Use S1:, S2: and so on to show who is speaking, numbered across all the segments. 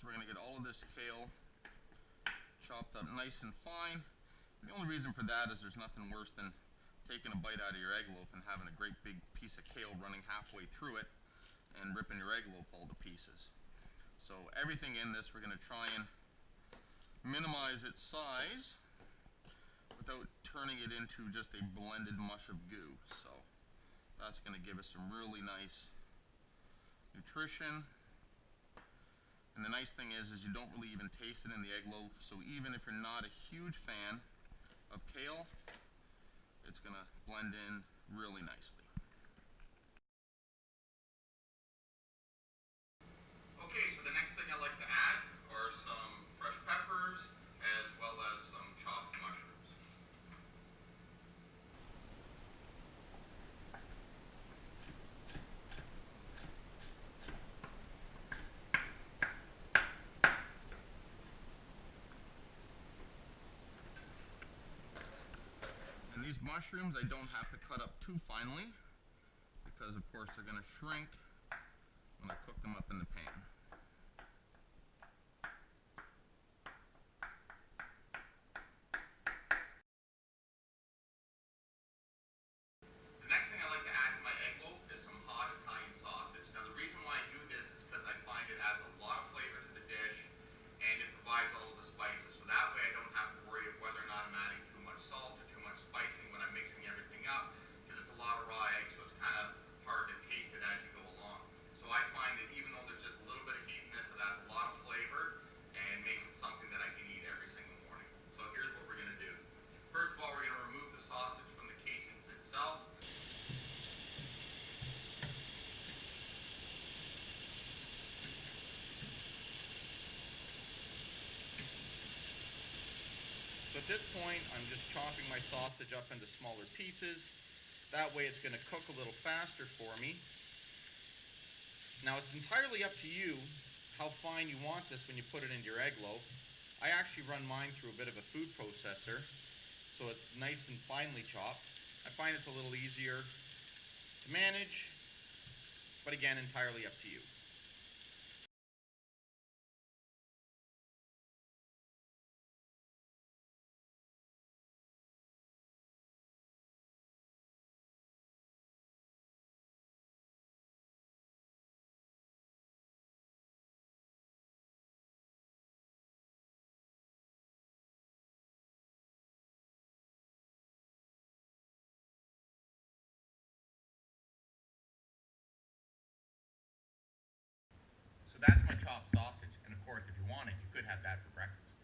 S1: So we're going to get all of this kale chopped up nice and fine. And the only reason for that is there's nothing worse than taking a bite out of your egg loaf and having a great big piece of kale running halfway through it and ripping your egg loaf all to pieces. So everything in this, we're going to try and minimize its size without turning it into just a blended mush of goo. So that's going to give us some really nice nutrition. And the nice thing is you don't really even taste it in the egg loaf, so even if you're not a huge fan of kale, it's going to blend in really nicely. Okay, so the next thing I like to add are some fresh peppers as well as some chopped mushrooms. These mushrooms I don't have to cut up too finely because of course they're going to shrink when I cook them up in the pan. The next thing I like to add to my egg loaf is some hot Italian sausage. Now the reason why I do this is because I find it adds a lot of flavor to the dish and it provides all of the spices. So that way I don't have to worry of whether or not I'm adding too much salt or too much spicing when I'm mixing everything up, because it's a lot of raw egg, so it's kind of hard to taste it as you go along. So I find that even though there's just a little bit of heat in this, it adds a lot of flavor and makes it something that I can eat every single morning. So here's what we're going to do. First of all, we're going to remove the sausage from the casings itself. So at this point, I'm just chopping my sausage up into smaller pieces. That way it's going to cook a little faster for me. Now it's entirely up to you how fine you want this when you put it into your egg loaf. I actually run mine through a bit of a food processor, so it's nice and finely chopped. I find it's a little easier to manage, but again, entirely up to you. So that's my chopped sausage, and of course, if you wanted, you could have that for breakfast.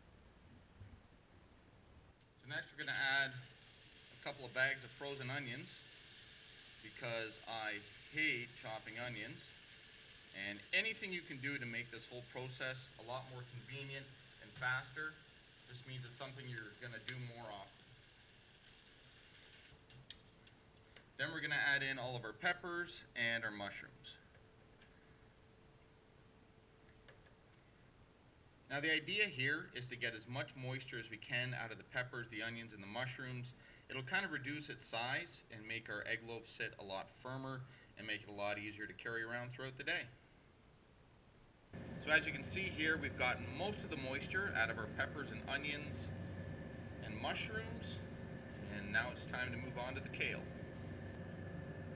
S1: So next we're going to add a couple of bags of frozen onions, because I hate chopping onions. And anything you can do to make this whole process a lot more convenient and faster just means it's something you're going to do more often. Then we're going to add in all of our peppers and our mushrooms. Now the idea here is to get as much moisture as we can out of the peppers, the onions, and the mushrooms. It'll kind of reduce its size and make our egg loaf sit a lot firmer and make it a lot easier to carry around throughout the day. So as you can see here, we've gotten most of the moisture out of our peppers and onions and mushrooms, and now it's time to move on to the kale.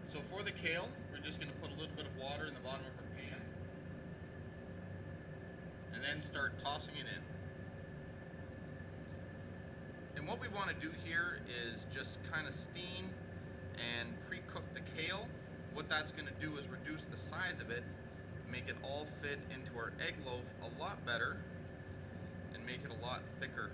S1: So for the kale, we're just going to put a little bit of water in the bottom of our pan and then start tossing it in. And what we want to do here is just kind of steam and pre-cook the kale. What that's going to do is reduce the size of it, make it all fit into our egg loaf a lot better, and make it a lot thicker